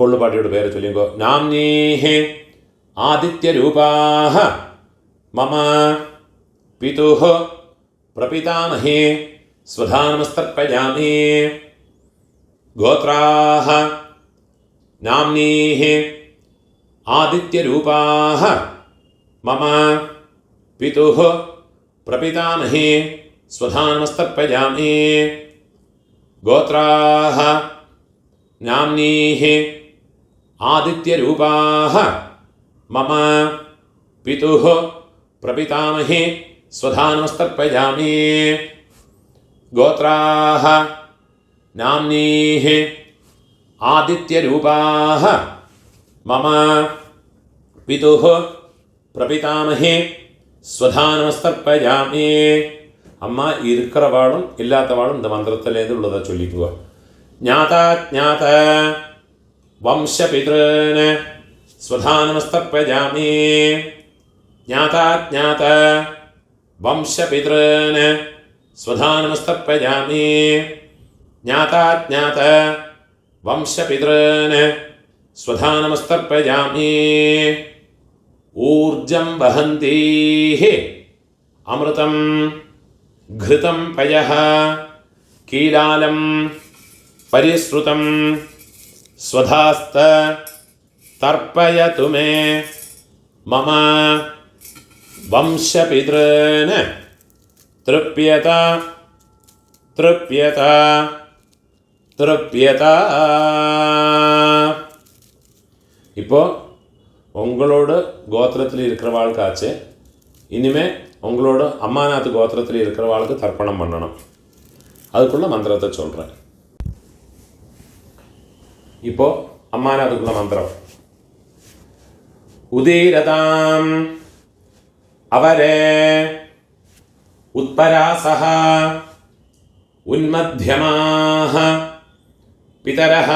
கொள்ளு பாட்டியோட பேரை சொல்லிங்கோ. நாம்னீஹி ஆதித்யரூபாஹ மம பிதுः பிரபிதாமஹி स्वधा नमस्तर्पयामि गोत्राः नाम्नीः आदित्यरूपाः मम पितुः प्रपितामही स्वधा नमस्तर्पयामि गोत्राः नाम्नीः आदित्यरूपाः मम पितुः प्रपितामही स्वधा नमस्तर्पयामि गोत्राः नाम्नीः आदित्यरूपाः मम पितुः प्रपितामही स्वधा नमस्तर्पयामि அம்மா இருக்கிறவாளும் இல்லாதவாளும் இந்த மந்திரத்திலேருந்து உள்ளதை சொல்லிக்குவா. ஞாதா ஞாத வம்சபித்ருன் स्वधा नमस्तर्पयामि ஞாதா ஞாத वंशपितॄन् स्वधा नमस्तर्पयामि ज्ञाता ज्ञात वंशपितॄन् स्वधा नमस्तर्पयामि ऊर्जं वहन्तीः अमृतं घृतं पयः कीलालं परिश्रुतं स्वधास्त तर्पयतु मे मम वंशपितॄन् तृप्यत तृप्यत तृप्यत. இப்போ உங்களோட கோத்திரத்தில் இருக்கிறவாளுக்காச்சு இனிமே உங்களோட அம்மாநாத்து கோத்திரத்தில் இருக்கிறவாளுக்கு தர்ப்பணம் பண்ணணும். அதுக்குள்ள மந்திரத்தை சொல்கிறேன். இப்போ அம்மாநாத்துக்குள்ள மந்திரம். உதீரதாம் அவரே उत्परासः उन्मध्यमाः पितरः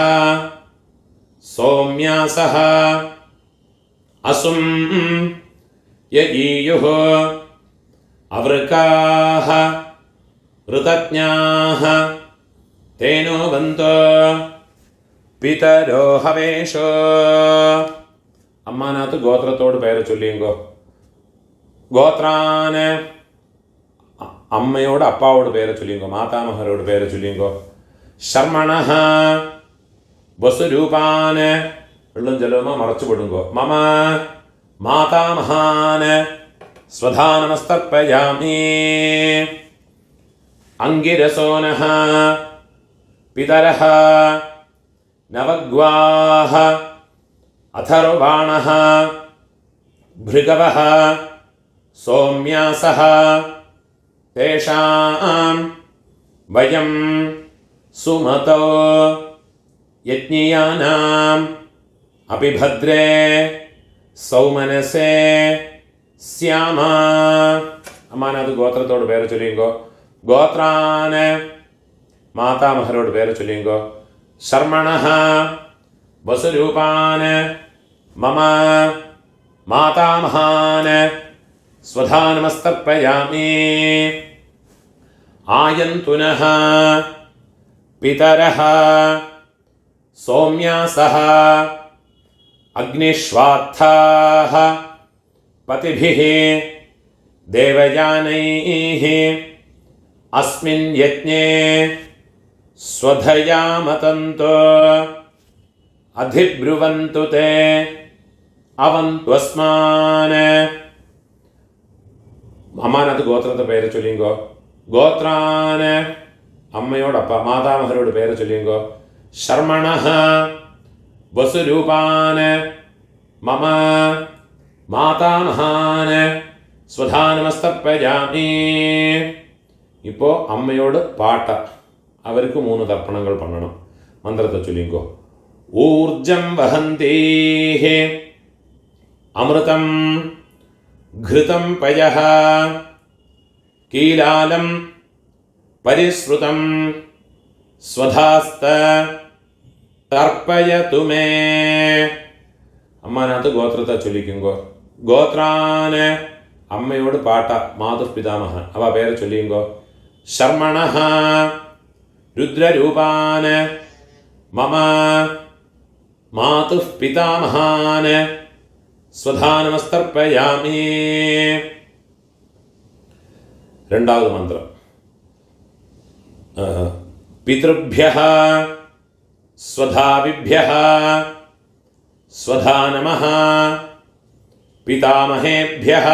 सौम्यासः असुं यजीयुः अवृकाः ऋतज्ञाः तेनो बन्तो पितरो हवेशो. अम्मानाथ गोत्रतोड पेर चोल्लिंगो. गोत्रान அம்மையோட அப்பாவோட பேரை சொல்லிங்கோ. மாதாமகரோட பேரை சொல்லிங்கோ. சர்மணஹ വസുരൂപാന് വെള്ളം ജലവുമ മറച്ചു വിടുങ്കോ മമ മാതാമഹാന് സ്വധാ നമസ്തർപ്പയാമി അംഗിരസോനഃ പിതരഃ നവഗ്വാः അഥർവാണഃ ഭൃഗവഃ സോമ്യാസഃ തേഷാം വയം സുമതോ യജ്ഞിയാനാം അഭിഭദ്രേ സൗമനസേ സ്യാമ. അമ്മാനത് ഗോത്രത്തോട് പേര് ചൊല്ലിങ്കോ. ഗോത്രാന് മാതാമഹരോട് പേര് ചൊല്ലിങ്കോ. ശർമ്മണഃ വസുരൂപാന് മമ മാതാമഹാന് സ്വധാ നമസ്തർപ്പയാമി ആയന്തുനഃ പിതരഃ സൗമ്യാസഃ അഗ്നിഷ്വാത്ഥാഃ പതിഭിഃ ദേവയാനൈഃ അസ്മിൻ യജ്ഞേ സ്വധയാ മതന്തു അധിബ്രുവന്തു തേ അവന്ത്വസ്മാന്. അമ്മാനത് ഗോത്രത്തെ പേര് ചൊല്ലിങ്കോ. ഗോത്രാന് അമ്മയോടപ്പ മാതാമഹരോട് പേര് ചൊല്ലിങ്കോ. ശർമ്മണഃ വസുരൂപാന് മമ മാതാമഹാന് സ്വധാ നമസ്തർപ്പയാമി. ഇപ്പോൾ അമ്മയോട് പാട്ട, അവർക്ക് 3 തർപ്പണങ്ങൾ പണ്ണണം. മന്ത്രത്തെ ചൊല്ലിങ്കോ. ഊർജം വഹന്തീഃ അമൃതം ഘൃതം പയഃ കീലാലം പരിശ്രുതം സ്വധാസ്ത തർപ്പയതു മേ. അമ്മാനകത്ത് ഗോത്രത്തെ ചൊല്ലിക്കുങ്കോ. ഗോത്രാന് അമ്മയോട് പാട്ട മാതുപിതാമഹ അവ പേര് ചൊല്ലിയുങ്കോ. ശർമ്മണഃ രുദ്രരൂപാന് മമ മാതുഃ പിതാമഹാന് സ്വധാ നമസ്തർപ്പയാമി. രണ്ടാമത് മന്ത്രം. പിതൃഭ്യഃ സ്വധാവിഭ്യഃ സ്വധാ നമഃ പിതാമഹേഭ്യഃ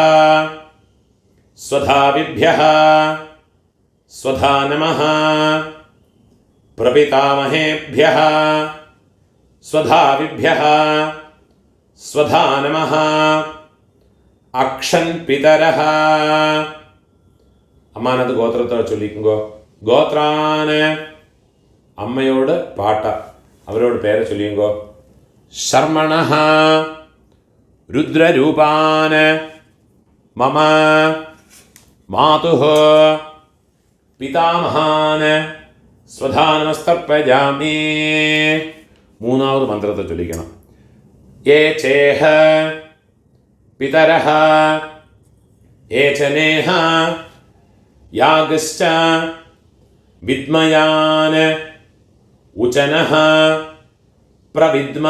സ്വധാവിഭ്യഃ സ്വധാ നമഃ പ്രപിതാമഹേഭ്യഃ സ്വധാവിഭ്യഃ സ്വധാ നമഃ അക്ഷൻ പിതരഃ. അമ്മാനത് ഗോത്രത്തെ ചൊല്ലിക്കുങ്കോ. ഗോത്രാന് അമ്മയോട് പാട്ട, അവരോട് പേര് ചൊല്ലിയുങ്കോ. ശർമ്മണഃ രുദ്രരൂപാന് മമ മാതുഃ പിതാമഹാന് സ്വധാ നമസ്തർപ്പയാമി. മൂന്നാമത് മന്ത്രത്തെ ചൊല്ലിക്കണം. യേ ചേഹ പിതരഃ യേ ച നേഹ യാഗശ്ച വിദ്മയാന് ഉചനഃ പ്രവിദ്മ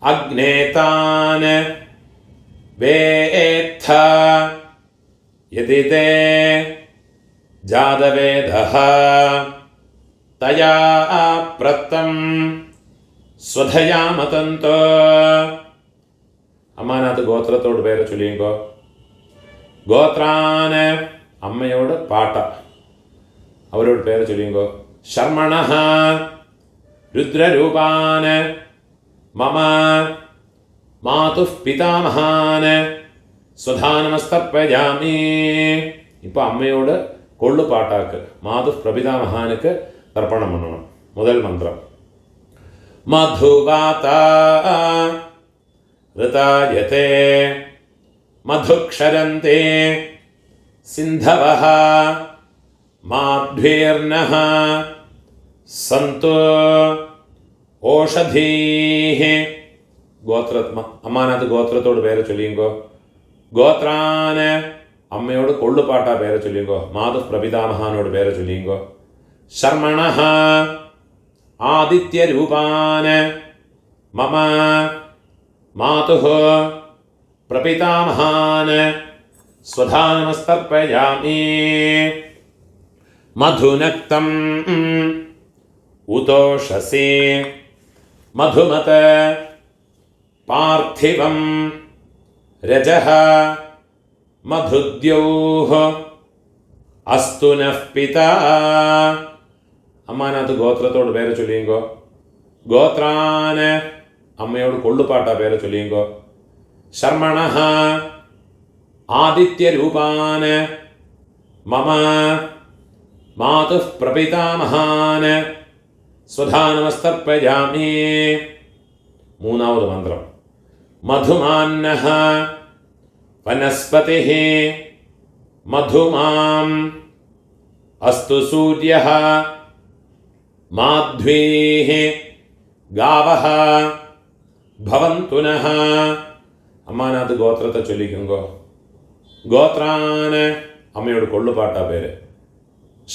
അഗ്നേതാന് വേത്ഥ യതി തേ ജാതവേദഃ തയാ പ്രത്തം സ്വധയാ മതന്തു. അമ്മാനകത്ത് ഗോത്രത്തോട് പേര് ചൊല്ലിയുങ്കോ. ഗോത്രാന് അമ്മയോട് പാട്ട, അവരോട് പേര് ചൊല്ലിയുങ്കോ. ശർമ്മണഃ രുദ്രരൂപാന് മമ മാതുഃ പിതാമഹാന് സ്വധാ നമസ്തർപ്പയാമി. ഇപ്പൊ അമ്മയോട് കൊള്ളുപാട്ടാക്ക് മാതുഃ പ്രപിതാമഹാനുക്ക് തർപ്പണം പണ്ണണം. മുതൽ മന്ത്രം. മധുവാത ഋതായതേ മധുക്ഷരന്തേ സിന്ധവഃ മാധ്വീർനഃ സന്തു ഓഷധീഃ. അമ്മാനകത്ത് ഗോത്രത്തോട് പേര് ചൊല്ലിയുങ്കോ. ഗോത്രാന് അമ്മയോട് കൊള്ളുപാട്ട പേര് ചൊല്ലിയുങ്കോ. മാതുഃ പ്രപിതാമഹാനോട് പേര് ചൊല്ലിയുങ്കോ. ശർമ്മണഃ ആദിത്യരൂപാന് മമ മാതുഃ പ്രപിതാമഹാന് സ്വധാ നമസ്തർപ്പയാമി. മധുനക്തം उतोषसे मधुमत पार्थिवं रजः मधुद्योः अस्तु नः पिता. അമ്മാനകത്ത് ഗോത്രത്തോട് പേരെ ചൊല്ലിയുങ്കോ. ഗോത്രാന് അമ്മയോട് കൊള്ളുപാട്ട പേരെ ചൊല്ലിയുങ്കോ. ശർമ്മണഃ ആദിത്യരൂപാന് മമ മാതുഃ പ്രപിതാമഹാന് സ്വധാനമസ്തർപ്പയാമി. മൂന്നാമത് മന്ത്രം. മധുമാന്നഃ വനസ്പതിഃ മധുമാം അസ്തു സൂര്യഃ മാധ്വീഃ ഗാവഃ ഭവന്തു നഃ. അമ്മാനകത്ത് ഗോത്രത്തെ ചൊല്ലിക്കുങ്കോ. ഗോത്രാന് അമ്മയോട് കൊള്ളുപാട്ട പേര്.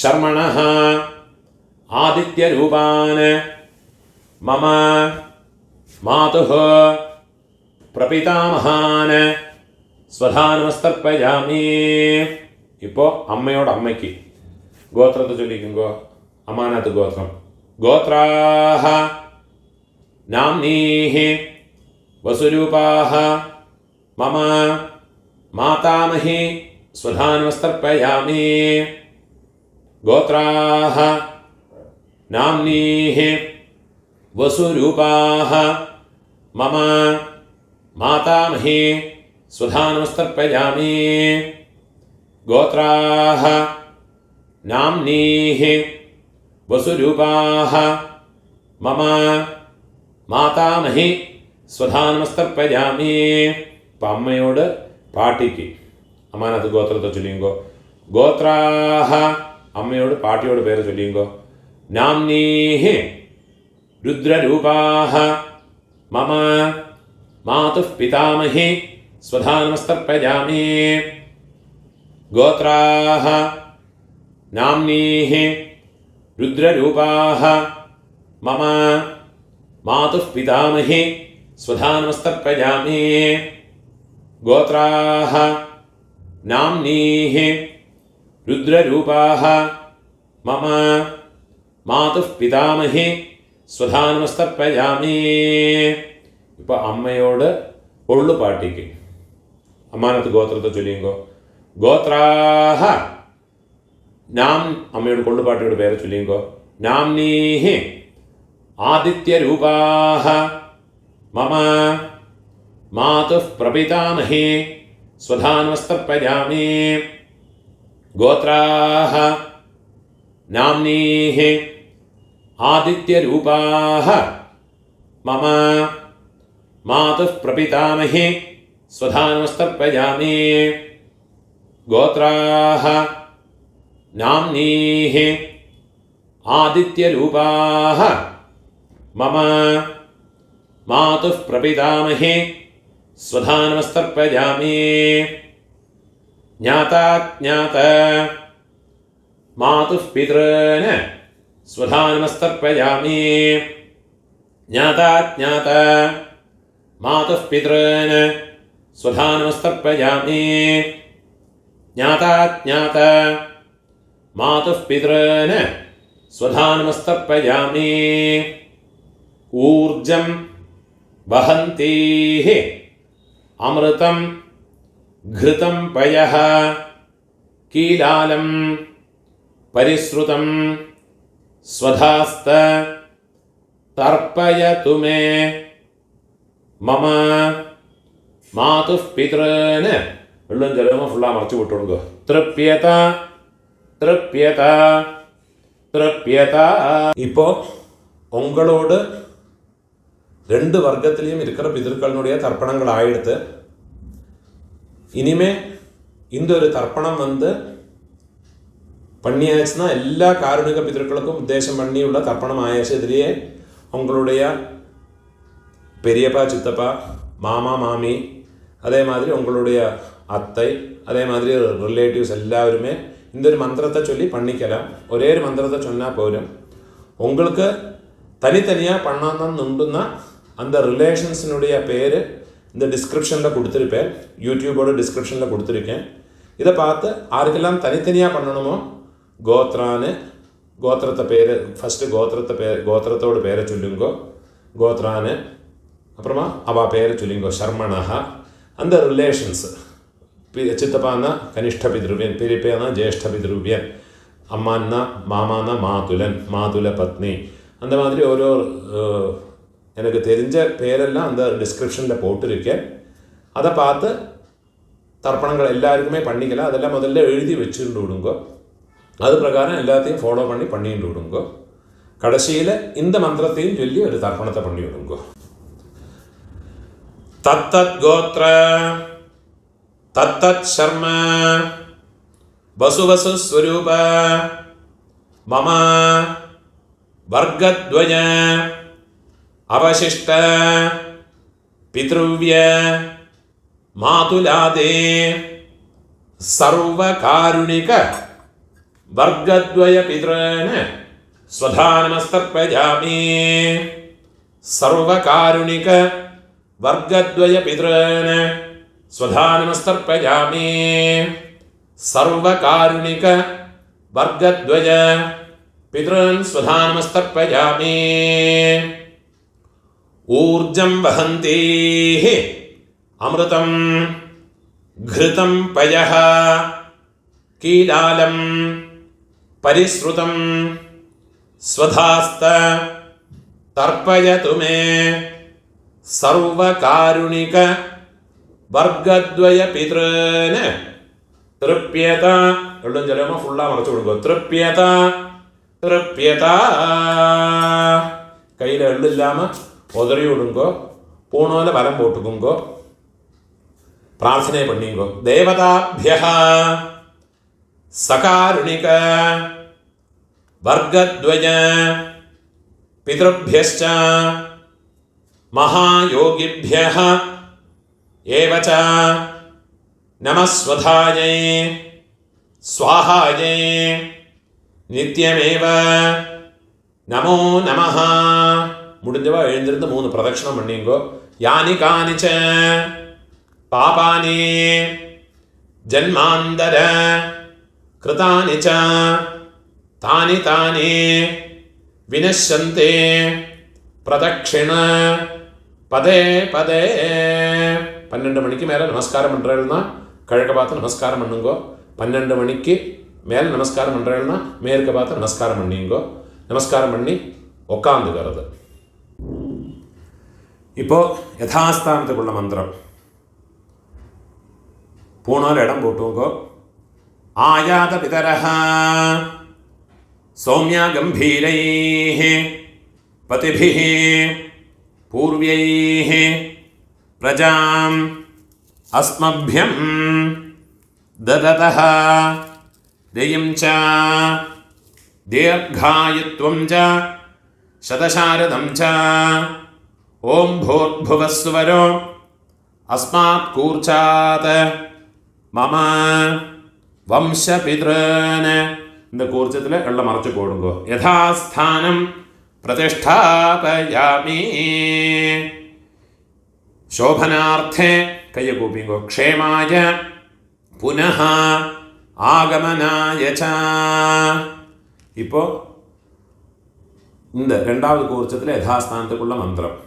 ശർമ്മണഃ ആദിത്യരൂപാന് മമ മാതുഃ പ്രപിതാമഹാന് സ്വധാനമസ്തർപ്പയാമി. ഇപ്പോൾ അമ്മയോട് അമ്മയ്ക്ക് ഗോത്രത്തെ ചൊല്ലിക്കുങ്കോ. അമ്മാനകത്ത് ഗോത്രം. ഗോത്രാഃ നാംനീഃ വസുരൂപാഃ മമ മാതാമഹി സ്വധാനമസ്തർപ്പയാമി. ഗോത്രാഃ നാംനീഃ വസുരൂപാഃ മമ മാതാമഹി സ്വധാനമസ്തർപ്പയാമി. ഗോത്രാഃ നാംനീഃ വസുരൂപാഃ മമ മാതാമഹി സ്വധാനമസ്തർപ്പയാമി. ഇപ്പം അമ്മയോട് പാട്ടിക്ക് അമ്മാനകത്ത് ഗോത്രത്തെ ചൊല്ലിയുങ്കോ. ഗോത്രാഃ അമ്മയോട് പാട്ടിയോട് പേര് ചൊല്ലിയുങ്കോ. നാംനീഃ രുദ്രരൂപാഃ മമ മാതുഃ പിതാമഹി സ്വധാനമസ്തർപ്പയാമി. ഗോത്രാഃ നാംനീഃ രുദ്രരൂപാഃ മമ മാതുഃ പിതാമഹി സ്വധാനമസ്തർപ്പയാമി. ഗോത്രാഃ നാംനീഃ രുദ്രരൂപാഃ മമ മാതുഃ പിതാമഹി സ്വധാനമസ്തർപ്പയാമി. ഇപ്പോൾ അമ്മയോട് കൊള്ളുപാട്ടിക്ക് അമ്മാനകത്ത് ഗോത്രത്തെ ചൊല്ലിയുങ്കോ. ഗോത്രാഃ നാം അമ്മയോട് കൊള്ളുപാട്ടിയോട് പേരെ ചൊല്ലിയുങ്കോ. നാംനീഃ ആദിത്യരൂപാഃ മമ മാതുഃ പ്രപിതാമഹി സ്വധാനമസ്തർപ്പയാമി. ഗോത്രാഃ നാംനീഃ ആദിത്യരൂപാഃ മമ മാതുഃ പ്രപിതാമഹി സ്വധാനമസ്തർപ്പയാമി. ഗോത്രാഃ നാംനീഃ ആദിത്യരൂപാഃ മമ മാതുഃ പ്രപിതാമഹി സ്വധാനമസ്തർപ്പയാമി. ജ്ഞാതാജ്ഞാത മാതുഃ പിതॄന് സ്വധാനമസ്തർപ്പയാമി. ജ്ഞാതാജ്ഞാത മാതുഃ പിതॄന് സ്വധാനമസ്തർപ്പയാമി. ജ്ഞാതാജ്ഞാത മാതുഃ പിതॄന് സ്വധാനമസ്തർപ്പയാമി. ഊർജം വഹന്തീഃ അമൃതം ഘൃതം പയഃ കീലാലം പരിശ്രുതം സ്വധാസ്ത തർപ്പയതു മേ. മമ മാതുഃ പിതॄന് വെള്ളം ജലമോ ഫുള്ളാ മറച്ചു വിട്ടുകൊടുക്കുക. തൃപ്യത തൃപ്യത തൃപ്യത. ഇപ്പോൾ ഉങ്ങളോട് രണ്ട് വർഗത്തിലെയും இருக்கிற பிதர்களுடைய தர்ப்பணங்களாயிடுத்து. இனிமே இந்த ஒரு தர்ப்பணம் பண்ணியாச்சுன்னா எல்லா காருணிக பிதர்களுக்கும் உத்தேசம் பண்ணியுள்ள தர்ப்பணம் ஆயாச்சு. இதுலேயே உங்களுடைய பெரியப்பா சித்தப்பா மாமா மாமி அதே மாதிரி உங்களுடைய அத்தை அதே மாதிரி ரிலேட்டிவ்ஸ் எல்லாருமே இந்த ஒரு மந்திரத்தை சொல்லி பண்ணிக்கலாம். ஒரே ஒரு மந்திரத்தை சொன்னால் போதும். உங்களுக்கு தனித்தனியாக பண்ணணும்னா அந்த ரிலேஷன்ஸினுடைய பேர் இந்த டிஸ்கிரிப்ஷனில் கொடுத்துருப்பேன். யூடியூபோட டிஸ்கிரிப்ஷனில் கொடுத்துருக்கேன். இதை பார்த்து யாருக்கெல்லாம் தனித்தனியாக பண்ணணுமோ கோத்ரான்னு கோத்திரத்தை பேர் ஃபஸ்ட்டு கோத்திரத்தோட பேரை சொல்லுங்கோ, கோத்ரான்னு. அப்புறமா அவள் பேரை சொல்லுங்கோ, சர்மணா. அந்த ரிலேஷன்ஸ், சித்தப்பான்னா கனிஷ்ட பித்ருவியன், பெரியப்பேனா ஜேஷ்ட பித்ருவியன், அம்மான்னா மாமானா மாதுலன், மாதுல பத்னி. அந்த மாதிரி ஓரோ எனக்கு தெரிஞ்ச பேரெல்லாம் அந்த டிஸ்கிரிப்ஷனில் போட்டிருக்கேன். அதை பார்த்து தர்ப்பணங்கள் எல்லாருக்குமே பண்ணிக்கலாம். அதெல்லாம் முதல்ல எழுதி வச்சுட்டு விடுங்கோ. அது பிரகாரம் எல்லாத்தையும் ஃபாலோ பண்ணிட்டு விடுங்கோ. கடைசியில் இந்த மந்திரத்தையும் சொல்லி ஒரு தர்ப்பணத்தை பண்ணி விடுங்கோ. தத்தத் கோத்ர தத்தத் சர்ம வசுவசு ஸ்வரூப மம வர்க்கத்வய அவசிஷ்ட பித்ருவ்ய மாதுலாதே சர்வகாருணிக வர்க்கத்வய பித்ரேன ஸ்வதானமஸ்தர்ப்பயாமி. சர்வகாருணிக வர்க்கத்வய பித்ரேன ஸ்வதானமஸ்தர்ப்பயாமி. சர்வகாருணிக வர்க்கத்வய பித்ரன் ஸ்வதானமஸ்தர்ப்பயாமி. ஊர்ஜம் வஹந்தேஹ அமிர்தம் घृतं पयः कीलालं परिश्रुतं स्वधास्त तर्पयतु मे सर्वकारुणिक वर्गद्वय पितॄन् तृप्यत एल्लुम जलम फुल्ला मरच्चु कोडुक्को तृप्यत तृप्यत कैयिल एल्लु इल्लाम उदरी विडुंगो पूणोल बलम पोट्टुकोंगो प्रार्थने पण्णिंगो देवताभ्यः सकारुणिक वर्गद्वय पितृभ्यश्च महायोगिभ्यः एव च नमः स्वधायै स्वाहायै नित्यमेव नमो नमः मुडिंजवा एഴുந்திருந்து மூணு பிரதட்சணம் பண்ணிங்கோ யானி கானிச்ச पापानि जन्मांतर कृतानि च तानि तानि विनश्यन्ते प्रदक्षिण पदे पदे 12 மணிக்கு மேலே நமஸ்காரம் பண்ணுறேன்னா கிழக்க பார்த்து நமஸ்காரம் பண்ணுங்கோ 12 மணிக்கு மேலே நமஸ்காரம் பண்ணுறேன்னா மேற்க பார்த்து நமஸ்காரம் பண்ணிங்கோ நமஸ்காரம் பண்ணி உட்காந்துக்கிறது இப்போ யதாஸ்தானத்துக்குள்ள மந்திரம் பூணால் இடம் போட்டுங்கோ ஆயாத பிதரஹ சௌமியா கம்பீரைஹ பதிபிஹ பூர்வைஹ பிரஜாம் அஸ்மभ्यம் தததஹ தயம் ச தீர்காயுத்வம் ச சதசாரதம் ச ஓம் பூர்புவஸ்வரோ அஸ்மாத் கூர்ச்சாத் மம வம்ச பித்ரன் இந்த கூர்ச்சத்தில் எல்லாம் மறைச்சு போடுங்கோ யதாஸ்தானம் பிரதிஷ்டாபயாமி சோபனார்த்தே கையை கூப்பிங்கோ க்ஷேமாய புனः ஆகமனாய ச இப்போ இந்த ரெண்டாவது கூர்ச்சத்தில் யதாஸ்தானத்துக்குள்ள மந்திரம்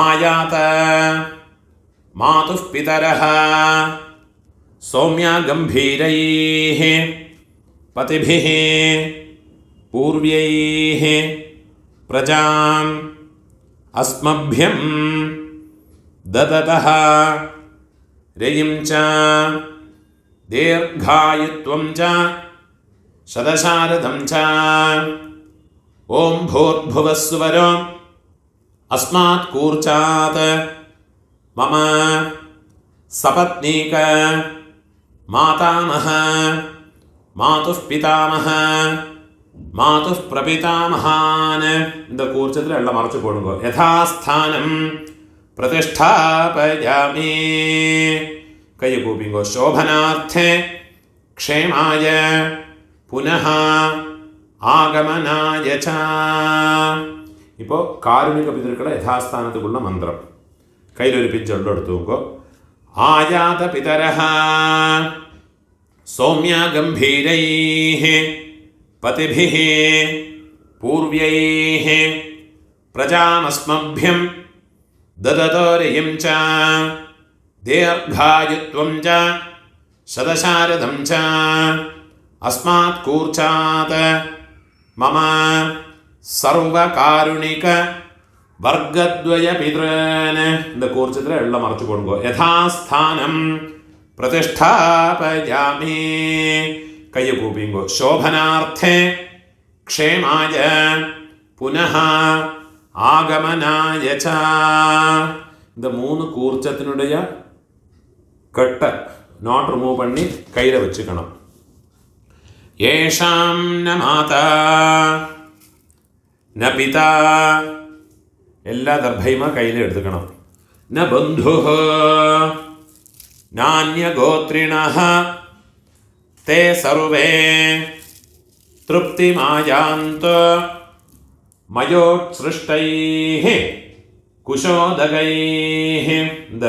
ஆயாத மாதுः பிதரः सौम्या गंभीरैः पतिभिः पूर्व्यैः प्रजाम् अस्मभ्यं ददतः रयिं च दीर्घायुत्वं च शतशारदं च ॐ भूर्भुवस्सुवरो अस्मात् कूर्चात् मम सपत्नीक मातामह मातुः पितामह मातुः प्रपितामहान् இந்த கூர்ச்சத்தில் எல்லாம் மறைச்சு போடுங்க யதாஸ்தானம் பிரதிஷ்டாபயாமி கையை கூப்பிங்கோ சோபனார்த்தே க்ஷேமாய புனः ஆகமனாய ச இப்போ காருணிக பிதர்களை யதாஸ்தானத்துக்குள்ள மந்திரம் கையில் ஒரு பிஞ்சொல்லு எடுத்துக்கோ ஆயாத பிதரஹ சௌமியா கம்பீரைஹ पतिभिः पूर्व्यैः प्रजामस्मभ्यं ददतोरियं च दीर्घायुत्वं च शतशारदं च अस्मात् कूर्चात् मम सर्वकारुणिक वर्गद्वय पितॄन् இந்த கூர்ச்சத்தில் எல்லாம் மறைச்சு கொடுங்கோ யதாஸ்தானம் प्रतिष्ठापयामि கையை கூப்பிங்கோ शोभनार्थे क्षेमाय पुनः आगमनाय च இந்த மூணு கூர்ச்சத்தினுடைய கட்ட நாட் ரிமூவ் பண்ணி கையில் வச்சுக்கணும் ஏஷாம் ந மாதா ந பிதா എല്ലാ ദർഭയുമ കയ്യിൽ എടുത്തുക്കണം ന ബന്ധു നാന്യഗോത്രിണഃ തേ സർവേ തൃപ്തിമായാന്തു മയോത്സൃഷ്ടൈഃ കുശോദകൈഃ இந்த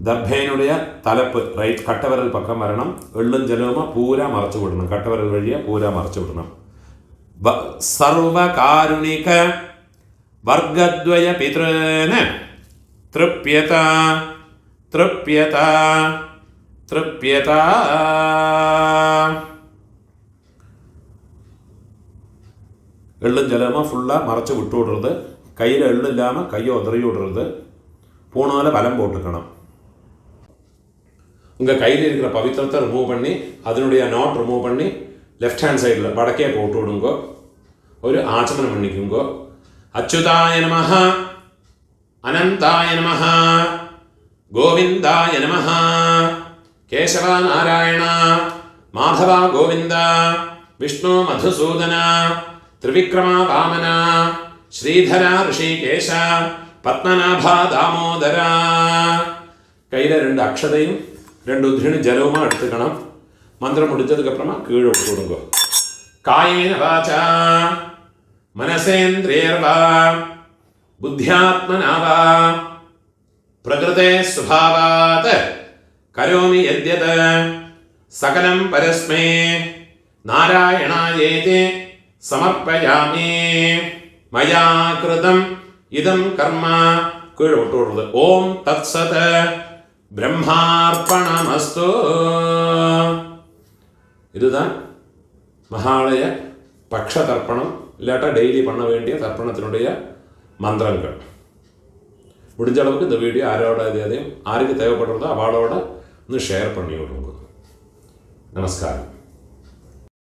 ദർഭേനുடைய തലപ്പ് റൈറ്റ് കട്ടവരൽ പക്കം വരണം എള്ളും ജലവുമ പൂരാ മറച്ചു വിടണം കട്ടവരൽ വഴിയെ പൂരാ മറച്ചു വിടണം സർവകാരുണിക വർഗദ്വയ പിതॄന് തൃപ്യത തൃപ്യത തൃപ്യത എള്ളും ജലമ ഫുള്ളാக மறைச்சி விட்டு விடுறது கையில் எள்ளு இல்லாமல் கையை உதறி விடுறது பூணால பலம் போட்டுக்கணும் உங்கள் கையில் இருக்கிற பவித்திரத்தை ரிமூவ் பண்ணி அதனுடைய நாட் ரிமூவ் பண்ணி லெஃப்ட் ஹேண்ட் சைடில் வடக்கே போட்டு விடுங்கோ ஒரு ஆச்சமனம் பண்ணிக்குங்கோ அச்சுதாய நமः அனந்தாய நமः கோவிந்தாய நமः கேசவ நாராயண மாதவ கோவிந்த விஷ்ணு மதுசூதன ത്രിവിക്രമ വാമന ശ്രീധര ഋഷികേശ പത്മനാഭ ദാമോദര கையில் 2 அக்ஷதையும் 2 உத்ரிணி ஜலவுமா எடுத்துக்கணும் மந்திரம் முடிஞ்சதுக்கு அப்புறமா கீழே விட்டு விடுங்க காயேன வாசா मनसेन्द्रियर्वा बुद्ध्यात्मना वा प्रकृते स्वभावात् करोमि यद्यत् सकलं परस्मै नारायणायेति समर्पयामि मया कृतम् इदं कर्म ओम तत्सत् ब्रह्मार्पणमस्तु இதுதான் மகாலய பக்ஷ தர்ப்பணம் இல்லாட்டா டெய்லி பண்ண வேண்டிய தர்ப்பணத்தினுடைய மந்திரங்கள். முடிஞ்ச அளவுக்கு இந்த வீடியோ யாருக்கு தேவைப்படுறதோ அவளோட ஷேர் பண்ணி விடுங்க. நமஸ்காரம்.